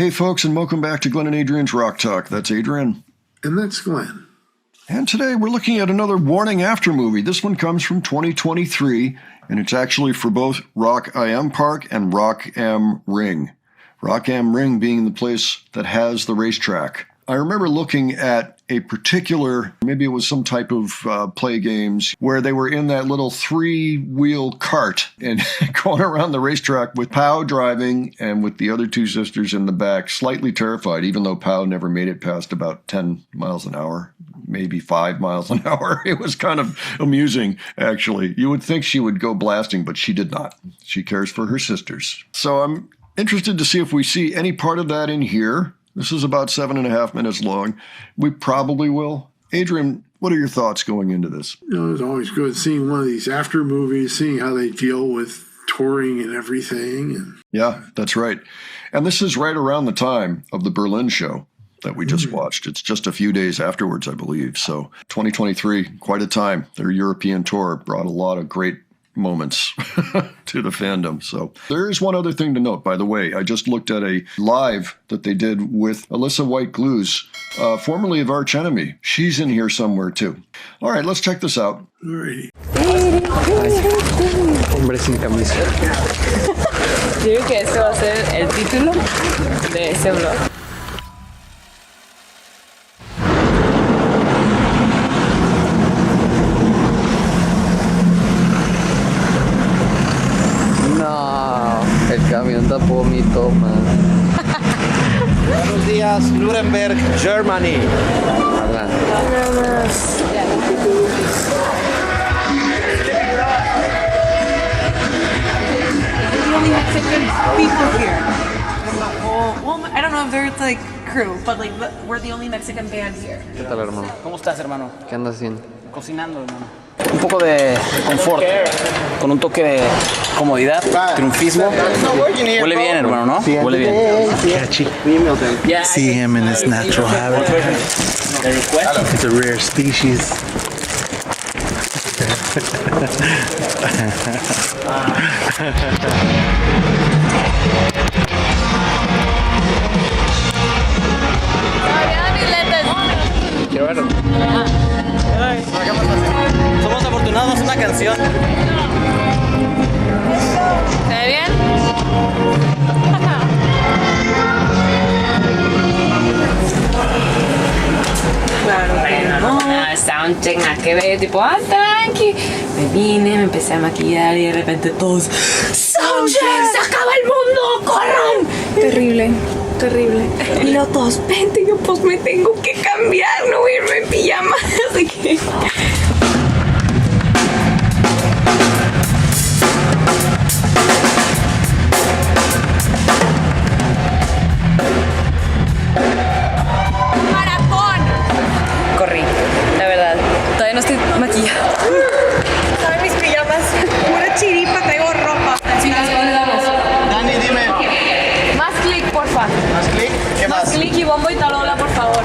Hey folks, and welcome back to Glenn and Adrian's Rock Talk. That's Adrian. And that's Glenn. And today we're looking at another Warning After movie. This one comes from 2023, and it's actually for both Rock IM Park and Rock am Ring. Rock am Ring being the place that has the racetrack. I remember looking at a particular, maybe it was some type of play games, where they were in that little three-wheel cart and going around the racetrack with Pow driving and with the other two sisters in the back, slightly terrified, even though Pow never made it past about 10 miles an hour, maybe 5 miles an hour. It was kind of amusing, actually. You would think she would go blasting, but she did not. She cares for her sisters. So I'm interested to see if we see any part of that in here. This is about 7.5 minutes long. We probably will. Adrian, what are your thoughts going into this? It's always good seeing one of these after movies, seeing how they deal with touring and everything. Yeah, that's right. And this is right around the time of the Berlin show that we just watched. It's just a few days afterwards, I believe. So 2023, quite a time. Their European tour brought a lot of great moments to the fandom. So there is one other thing to note, by the way. I just looked at a live that they did with Alyssa White Glues, formerly of Arch Enemy. She's in here somewhere too. All right, let's check this out. Alrighty. Hombre sin camisa. Yo creo que ese va a ser el título de ese vlog. El camión tapó mi toma. Buenos días, Nuremberg, Germany. Hola. The only Mexican people here. Well, I don't know if they're like crew, but like we're the only Mexican band here. ¿Qué tal, hermano? ¿Cómo estás, hermano? ¿Qué andas haciendo? Cocinando, hermano. Un poco de confort, con un toque de comodidad, triunfismo. Huele bien, hermano, ¿no? Huele bien. Catchy. See him in his natural habitat. It's a rare species. Quiero verlo. Somos afortunados, una canción. ¿Se ve bien? Claro que no. Soundcheck, nada que ver, tipo, tranqui. Me vine, me empecé a maquillar y de repente todos, ¡Soundcheck! ¡Se acaba el mundo! ¡Corran! Terrible, terrible. Y luego todos, vente, yo pues me tengo que cambiar, no voy a irme en pijama. Así que... Corrí, la verdad. Todavía no estoy maquillada. ¿Saben mis pijamas? Pura chiripa, traigo ropa. Chicas, ¿cómo le damos? Dani, dime. Más clic, porfa. ¿Más clic? ¿Qué más? Más clic y bombo y tarola, por favor.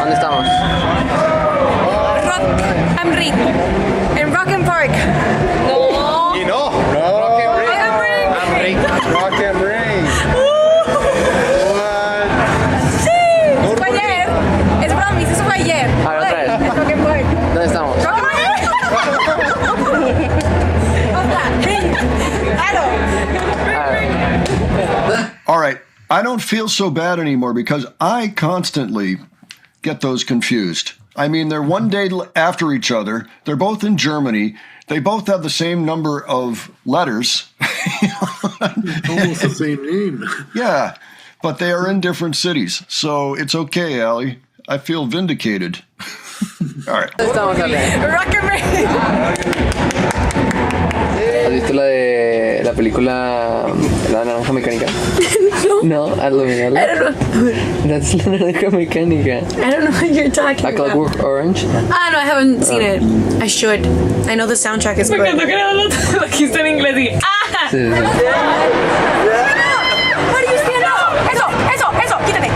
¿Dónde estamos? Rock am Ring. En Rock am Park. No. Y no. Rock and Rock am Ring. Rock and Ring. Sí. Fue ayer. Es bromis, eso fue ayer. A ver, otra vez. Es Rock am Park. ¿Dónde estamos? Rock am Ring. Otra. Ring. Claro. All right. I don't feel so bad anymore because I constantly get those confused. I mean, they're one day after each other. They're both in Germany. They both have the same number of letters. Almost the same name. Yeah, but they are in different cities. So it's okay, Allie. I feel vindicated. All right. ¿Dónde estamos, Ale? Rock am Ring. ¿Has visto la de la película La naranja mecánica. No, hazlo, mira. I don't know. That's la naranja mecánica. I don't know what you're talking A about. Clockwork Orange. Ah, no, I haven't seen it. I should. I know the soundtrack is good. Me encantó que era lo dijiste en inglés y ¡ah! Sí, sí, sí. How do you stand up? Eso, quítate.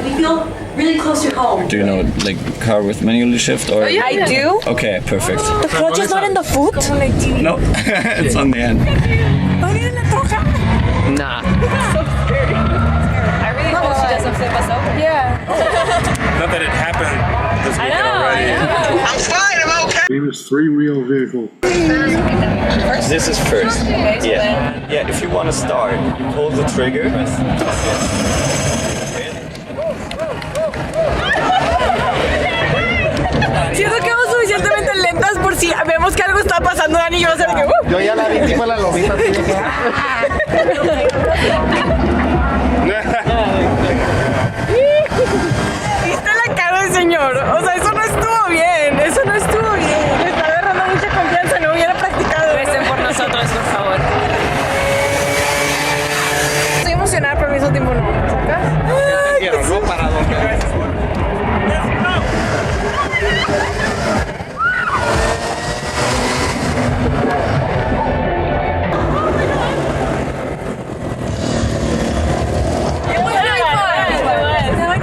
We feel really close to home. Do you know, like, car with manually shift or? I do. Okay, perfect. The clutch is not in the foot? No, it's on the end. Nah. I really hope she doesn't flip us over. Yeah. Not that it happened this weekend already. Famous three-wheel vehicle. This is first. Yeah. Yeah, if you want to start, you pull the trigger. Siento que vamos suficientemente lentas por si vemos que algo está pasando, Dani, y yo sé que Yo ya la vi encima de la lomita. ¿Viste la cara del señor? O sea, eso no estuvo bien. Le está agarrando mucha confianza, no hubiera practicado. Recen por nosotros, por favor. Estoy emocionada, pero al mismo tiempo no. ¿Sacas? No para dónde.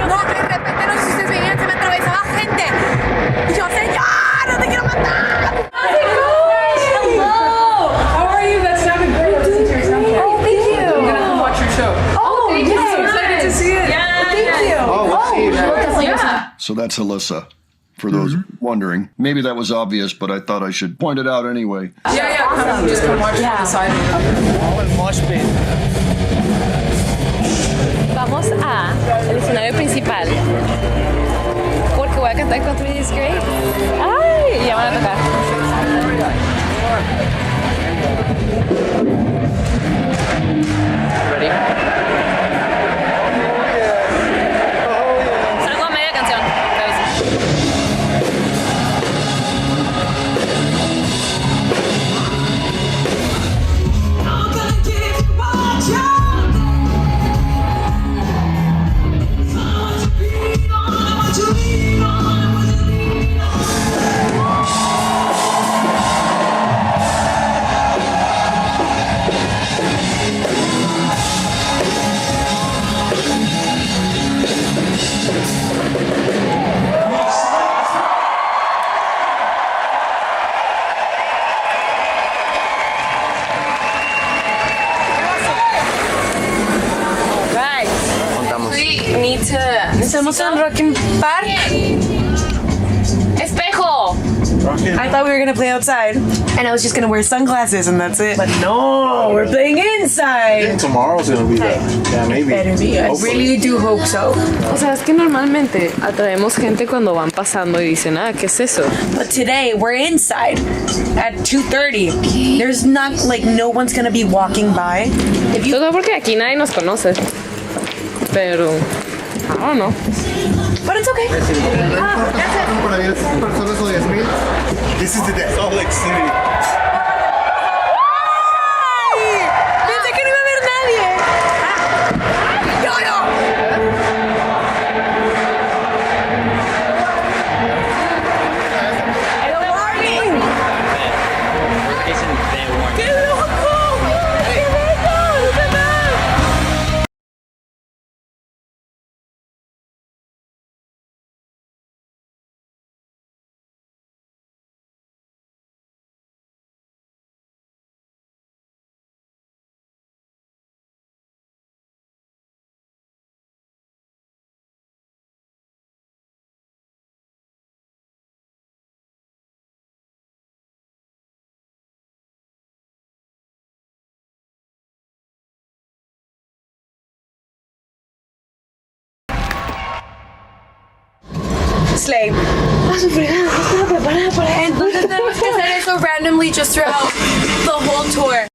No, de repente no sé si ustedes veían, se me atravesaba gente. Y yo, señor, no te quiero matar. Hello! How are you? That sounded great. Listen to your soundtrack. Oh, thank you. I'm gonna come watch your show. Oh, I'm so excited to see it. Yeah. Thank you. Yeah. So that's Alyssa, for those wondering. Maybe that was obvious, but I thought I should point it out anyway. Yeah. Come, just come watch from the side. Vamos al escenario principal porque voy a cantar con Three Grace. ¡Ay! Ya van a tocar. Ready? Salgo a media canción. Estamos en Rockin' Park. ¡Espejo! I thought we were gonna play outside, and I was just gonna wear sunglasses, and that's it. But no, we're playing inside. Tomorrow's gonna be there. Yeah, maybe. Better be. I really do hope so. O sea, es que normalmente atraemos gente cuando van pasando y dicen, ¿qué es eso? But today we're inside at 2:30. There's not like no one's gonna be walking by. If you Todo porque aquí nadie nos conoce. Pero, I don't know. But it's okay. This is the day. Salt Lake City. Pensé que no iba a haber nadie. ¡Qué loco! ¡Qué loco! Slay. Entonces tenemos que hacer eso randomly just throughout the whole tour.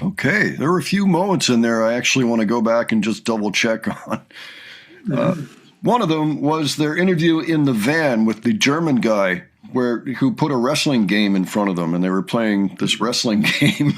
Okay, there were a few moments in there I actually want to go back and just double check on. One of them was their interview in the van with the German guy who put a wrestling game in front of them, and they were playing this wrestling game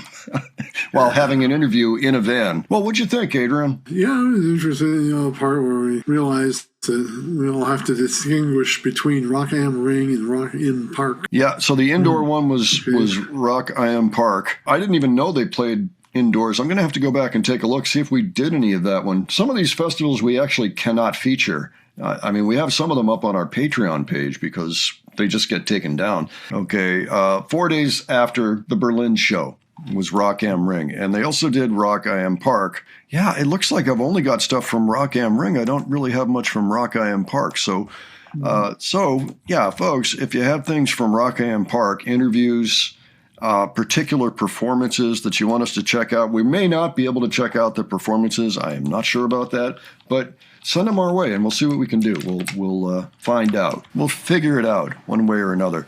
while having an interview in a van. Well, what'd you think, Adrian? Yeah, it was interesting, the part where we realized that we all have to distinguish between Rock Am Ring and Rock Am Park. Yeah, so the indoor one was Rock Am Park. I didn't even know they played indoors. I'm going to have to go back and take a look, see if we did any of that one. Some of these festivals we actually cannot feature. I mean, we have some of them up on our Patreon page because they just get taken down. Okay, 4 days after the Berlin show was Rock Am Ring, and they also did Rock Am Park. Yeah, it looks like I've only got stuff from Rock Am Ring. I don't really have much from Rock Am Park. So yeah, folks, if you have things from Rock Am Park, interviews, particular performances that you want us to check out, we may not be able to check out the performances. I am not sure about that, but send them our way and we'll see what we can do. We'll find out. We'll figure it out one way or another.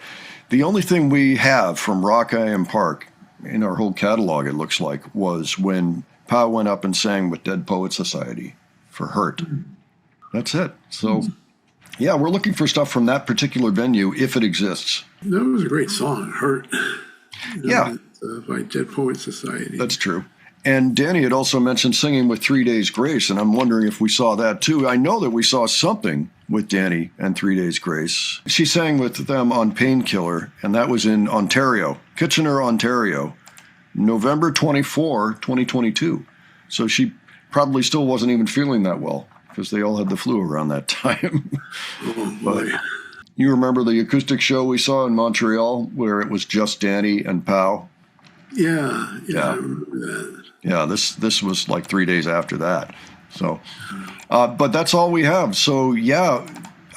The only thing we have from Rock Am Park in our whole catalog, it looks like, was when Pow went up and sang with Dead Poets Society for Hurt. That's it. So, yeah, we're looking for stuff from that particular venue if it exists. That was a great song, Hurt. Yeah. By Dead Poets Society. That's true. And Danny had also mentioned singing with 3 Days Grace, and I'm wondering if we saw that too. I know that we saw something with Danny and 3 Days Grace. She sang with them on Painkiller, and that was in Ontario, Kitchener, Ontario, November 24, 2022. So she probably still wasn't even feeling that well because they all had the flu around that time. Oh, boy. But you remember the acoustic show we saw in Montreal where it was just Danny and Pow? Yeah, I remember that. Yeah, this was like 3 days after that. So, but that's all we have. So, yeah,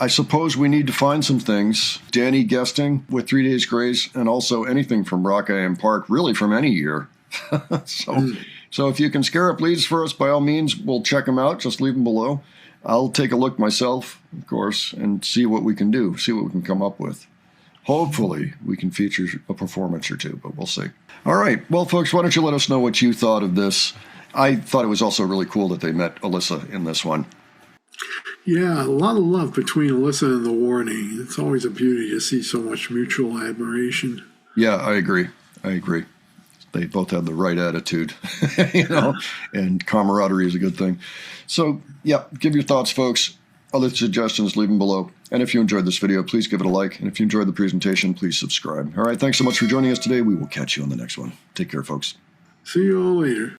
I suppose we need to find some things. Danny guesting with 3 Days Grace, and also anything from Rock Am Park, really from any year. So if you can scare up leads for us, by all means, we'll check them out. Just leave them below. I'll take a look myself, of course, and see what we can do, see what we can come up with. Hopefully, we can feature a performance or two, but we'll see. All right. Well, folks, why don't you let us know what you thought of this? I thought it was also really cool that they met Alyssa in this one. Yeah, a lot of love between Alyssa and The Warning. It's always a beauty to see so much mutual admiration. Yeah, I agree. They both have the right attitude, and camaraderie is a good thing. So, yeah, give your thoughts, folks. Other suggestions, leave them below. And if you enjoyed this video, please give it a like. And if you enjoyed the presentation, please subscribe. All right, thanks so much for joining us today. We will catch you on the next one. Take care, folks. See you all later.